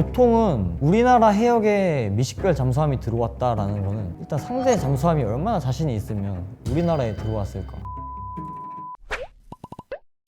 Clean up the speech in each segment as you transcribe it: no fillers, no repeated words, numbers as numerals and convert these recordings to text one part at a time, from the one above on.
보통은 우리나라 해역에 미식별 잠수함이 들어왔다라는 거는 일단 상대 잠수함이 얼마나 자신이 있으면 우리나라에 들어왔을까.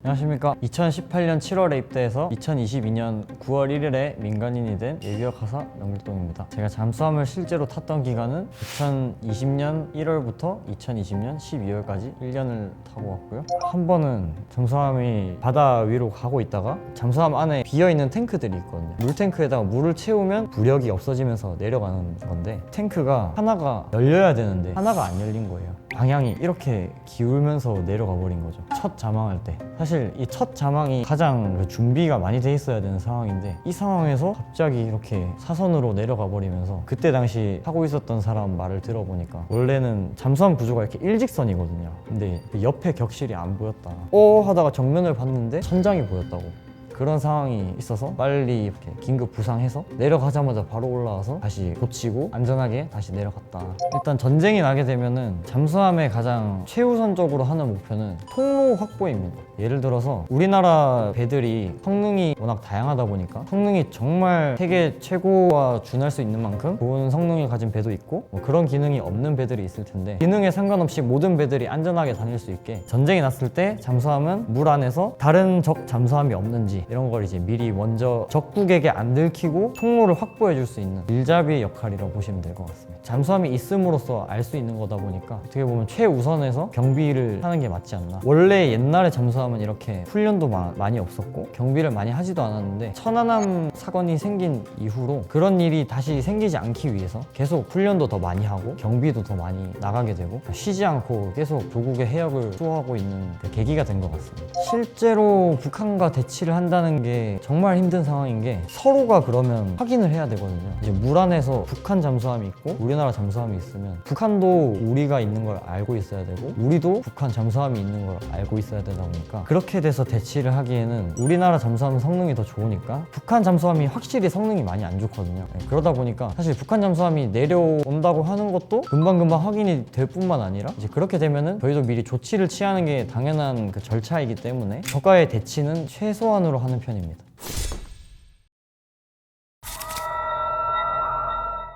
안녕하십니까. 2018년 7월에 입대해서 2022년 9월 1일에 민간인이 된 예비역 하사 명길동입니다. 제가 잠수함을 실제로 탔던 기간은 2020년 1월부터 2020년 12월까지 1년을 타고 왔고요. 한 번은 잠수함이 바다 위로 가고 있다가 잠수함 안에 비어있는 탱크들이 있거든요. 물탱크에다가 물을 채우면 부력이 없어지면서 내려가는 건데, 탱크가 하나가 열려야 되는데 하나가 안 열린 거예요. 방향이 이렇게 기울면서 내려가 버린 거죠. 첫 자망할 때. 사실 이 첫 자망이 가장 준비가 많이 돼 있어야 되는 상황인데, 이 상황에서 갑자기 이렇게 사선으로 내려가 버리면서, 그때 당시 타고 있었던 사람 말을 들어보니까 원래는 잠수함 구조가 이렇게 일직선이거든요. 근데 옆에 격실이 안 보였다. 하다가 정면을 봤는데 천장이 보였다고. 그런 상황이 있어서 빨리 이렇게 긴급 부상해서 내려가자마자 바로 올라와서 다시 고치고 안전하게 다시 내려갔다. 일단 전쟁이 나게 되면은 잠수함의 가장 최우선적으로 하는 목표는 통로 확보입니다. 예를 들어서 우리나라 배들이 성능이 워낙 다양하다 보니까 성능이 정말 세계 최고와 준할 수 있는 만큼 좋은 성능을 가진 배도 있고, 그런 기능이 없는 배들이 있을 텐데, 기능에 상관없이 모든 배들이 안전하게 다닐 수 있게 전쟁이 났을 때 잠수함은 물 안에서 다른 적 잠수함이 없는지 이런 걸 이제 미리 먼저 적국에게 안 들키고 통로를 확보해 줄 수 있는 밀잡이의 역할이라고 보시면 될 것 같습니다. 잠수함이 있음으로써 알 수 있는 거다 보니까 어떻게 보면 최우선에서 경비를 하는 게 맞지 않나. 원래 옛날에 잠수함은 이렇게 훈련도 많이 없었고 경비를 많이 하지도 않았는데, 천안함 사건이 생긴 이후로 그런 일이 다시 생기지 않기 위해서 계속 훈련도 더 많이 하고 경비도 더 많이 나가게 되고, 쉬지 않고 계속 조국의 해역을 수호하고 있는 그 계기가 된 것 같습니다. 실제로 북한과 대치를 한다는 게 정말 힘든 상황인 게, 서로가 그러면 확인을 해야 되거든요. 이제 물 안에서 북한 잠수함이 있고 우리나라 잠수함이 있으면 북한도 우리가 있는 걸 알고 있어야 되고, 우리도 북한 잠수함이 있는 걸 알고 있어야 되다 보니까, 그렇게 돼서 대치를 하기에는 우리나라 잠수함 성능이 더 좋으니까 북한 잠수함이 확실히 성능이 많이 안 좋거든요. 그러다 보니까 사실 북한 잠수함이 내려온다고 하는 것도 금방금방 확인이 될 뿐만 아니라, 이제 그렇게 되면은 저희도 미리 조치를 취하는 게 당연한 그 절차이기 때문에 저가의 대치는 최소한으로 하는 편입니다.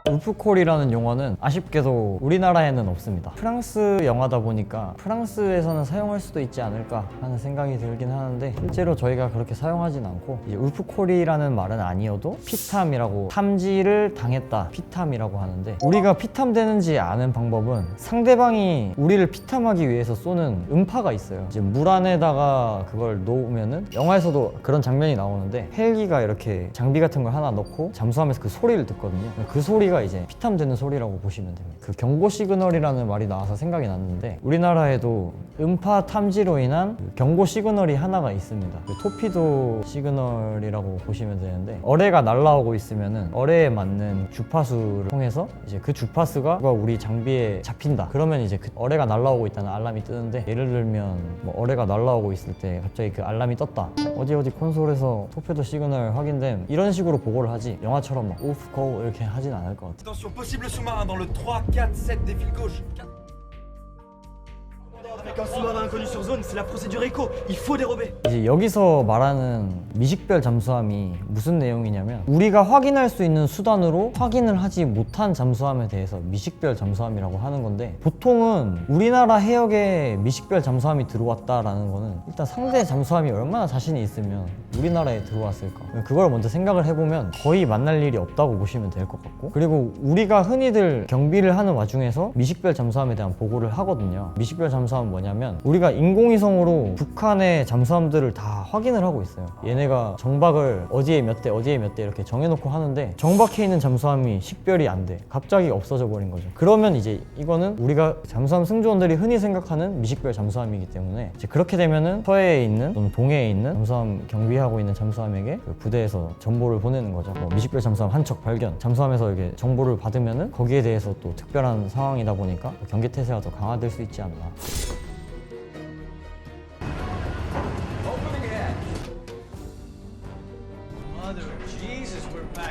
울프콜이라는 용어는 아쉽게도 우리나라에는 없습니다. 프랑스 영화다 보니까 프랑스에서는 사용할 수도 있지 않을까 하는 생각이 들긴 하는데, 실제로 저희가 그렇게 사용하진 않고, 이제 울프콜이라는 말은 아니어도 피탐이라고, 탐지를 당했다, 피탐이라고 하는데, 우리가 피탐되는지 아는 방법은 상대방이 우리를 피탐하기 위해서 쏘는 음파가 있어요. 이제 물 안에다가 그걸 놓으면은, 영화에서도 그런 장면이 나오는데 헬기가 이렇게 장비 같은 걸 하나 넣고 잠수함에서 그 소리를 듣거든요. 그 소리가 이제 피탐되는 소리라고 보시면 됩니다. 그 경고 시그널이라는 말이 나와서 생각이 났는데, 우리나라에도 음파 탐지로 인한 그 경고 시그널이 하나가 있습니다. 그 토피도 시그널이라고 보시면 되는데, 어뢰가 날라오고 있으면은 어뢰에 맞는 주파수를 통해서 이제 그 주파수가 우리 장비에 잡힌다. 그러면 이제 그 어뢰가 날라오고 있다는 알람이 뜨는데, 예를 들면 뭐 어뢰가 날라오고 있을 때 갑자기 그 알람이 떴다. 어디 콘솔에서 토피도 시그널 확인됨. 이런 식으로 보고를 하지, 영화처럼 막 오프 고 이렇게 하진 않을 것 같아요. Attention, possible sous-marin dans le 3, 4, 7, défile gauche. Avec un sous-marin inconnu sur zone, c'est la procédure éco. Il faut dérober. 이제 여기서 말하는 미식별 잠수함이 무슨 내용이냐면, 우리가 확인할 수 있는 수단으로 확인을 하지 못한 잠수함에 대해서 미식별 잠수함이라고 하는 건데, 보통은 우리나라 해역에 미식별 잠수함이 들어왔다라는 거는 일단 상대 잠수함이 얼마나 자신이 있으면 우리나라에 들어왔을까, 그걸 먼저 생각을 해보면 거의 만날 일이 없다고 보시면 될 것 같고, 그리고 우리가 흔히들 경비를 하는 와중에서 미식별 잠수함에 대한 보고를 하거든요. 미식별 잠수함은 뭐냐면, 우리가 인공위성으로 북한의 잠수함들을 다 확인을 하고 있어요. 얘네가 정박을 어디에 몇 대 이렇게 정해놓고 하는데, 정박해 있는 잠수함이 식별이 안 돼. 갑자기 없어져 버린 거죠. 그러면 이제 이거는 우리가 잠수함 승조원들이 흔히 생각하는 미식별 잠수함이기 때문에, 이제 그렇게 되면은 서해에 있는 또는 동해에 있는 잠수함 경비하고 있는 잠수함에게 그 부대에서 정보를 보내는 거죠. 뭐 미식별 잠수함 한 척 발견, 잠수함에서 이렇게 정보를 받으면은 거기에 대해서 또 특별한 상황이다 보니까 경계태세가 더 강화될 수 있지 않나. Mother of Jesus, we're back.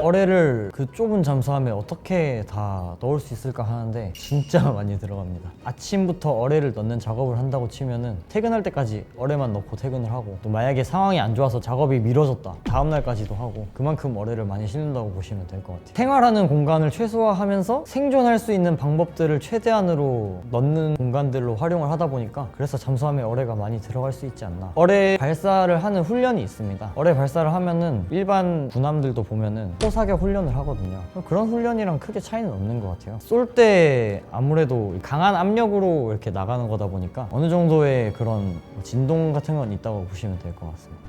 어뢰를 그 좁은 잠수함에 어떻게 다 넣을 수 있을까 하는데 진짜 많이 들어갑니다. 아침부터 어뢰를 넣는 작업을 한다고 치면은 퇴근할 때까지 어뢰만 넣고 퇴근을 하고, 또 만약에 상황이 안 좋아서 작업이 미뤄졌다 다음 날까지도 하고, 그만큼 어뢰를 많이 싣는다고 보시면 될 것 같아요. 생활하는 공간을 최소화하면서 생존할 수 있는 방법들을 최대한으로 넣는 공간들로 활용을 하다 보니까, 그래서 잠수함에 어뢰가 많이 들어갈 수 있지 않나. 어뢰 발사를 하는 훈련이 있습니다. 어뢰 발사를 하면은 일반 군함들도 보면은 포사격 훈련을 하거든요. 그런 훈련이랑 크게 차이는 없는 것 같아요. 쏠 때 아무래도 강한 압력으로 이렇게 나가는 거다 보니까 어느 정도의 그런 진동 같은 건 있다고 보시면 될 것 같습니다.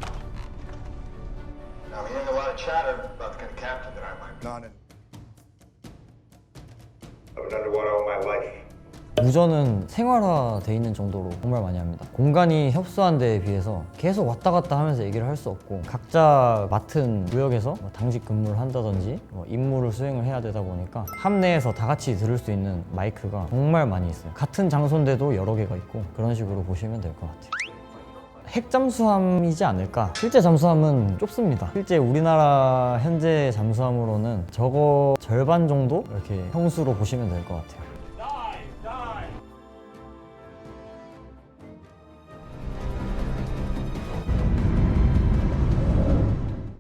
Now, we hear a lot of chatter about the kind of captain that I might be. None. I've been underwater all my life. 무전은 생활화돼 있는 정도로 정말 많이 합니다. 공간이 협소한 데에 비해서 계속 왔다 갔다 하면서 얘기를 할 수 없고, 각자 맡은 구역에서 뭐 당직 근무를 한다든지 뭐 임무를 수행을 해야 되다 보니까 함 내에서 다 같이 들을 수 있는 마이크가 정말 많이 있어요. 같은 장소인데도 여러 개가 있고, 그런 식으로 보시면 될 것 같아요. 핵 잠수함이지 않을까? 실제 잠수함은 좁습니다. 실제 우리나라 현재 잠수함으로는 저거 절반 정도 이렇게 형수로 보시면 될 것 같아요.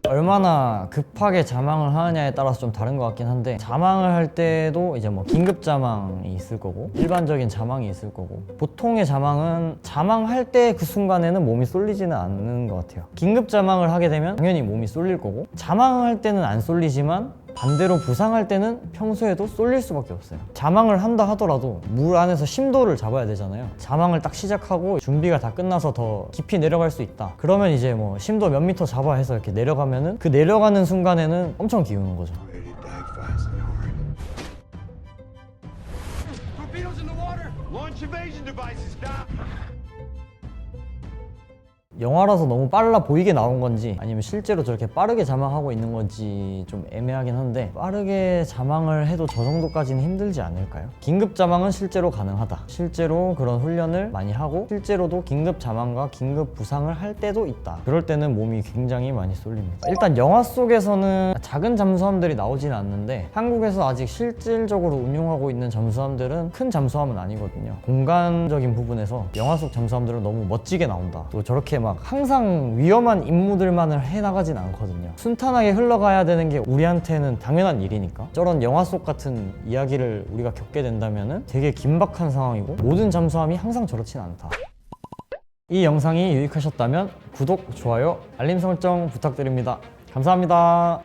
얼마나 급하게 자망을 하느냐에 따라서 좀 다른 것 같긴 한데, 자망을 할 때도 이제 뭐 긴급 자망이 있을 거고 일반적인 자망이 있을 거고, 보통의 자망은 자망할 때 그 순간에는 몸이 쏠리지는 않는 것 같아요. 긴급 자망을 하게 되면 당연히 몸이 쏠릴 거고, 자망할 때는 안 쏠리지만 반대로 부상할 때는 평소에도 쏠릴 수밖에 없어요. 자망을 한다 하더라도 물 안에서 심도를 잡아야 되잖아요. 자망을 딱 시작하고 준비가 다 끝나서 더 깊이 내려갈 수 있다, 그러면 이제 뭐 심도 몇 미터 잡아 해서 이렇게 내려가면은 그 내려가는 순간에는 엄청 기우는 거죠. Ready to dive fast and hard. Torpedoes in the water! Launch evasion devices, stop! 영화라서 너무 빨라 보이게 나온 건지 아니면 실제로 저렇게 빠르게 자망하고 있는 건지 좀 애매하긴 한데, 빠르게 자망을 해도 저 정도까지는 힘들지 않을까요? 긴급 자망은 실제로 가능하다. 실제로 그런 훈련을 많이 하고, 실제로도 긴급 자망과 긴급 부상을 할 때도 있다. 그럴 때는 몸이 굉장히 많이 쏠립니다. 일단 영화 속에서는 작은 잠수함들이 나오지는 않는데, 한국에서 아직 실질적으로 운용하고 있는 잠수함들은 큰 잠수함은 아니거든요. 공간적인 부분에서 영화 속 잠수함들은 너무 멋지게 나온다, 또 저렇게 막 항상 위험한 임무들만을 해나가진 않거든요. 순탄하게 흘러가야 되는 게 우리한테는 당연한 일이니까. 저런 영화 속 같은 이야기를 우리가 겪게 된다면 되게 긴박한 상황이고, 모든 잠수함이 항상 저렇진 않다. 이 영상이 유익하셨다면 구독, 좋아요, 알림 설정 부탁드립니다. 감사합니다.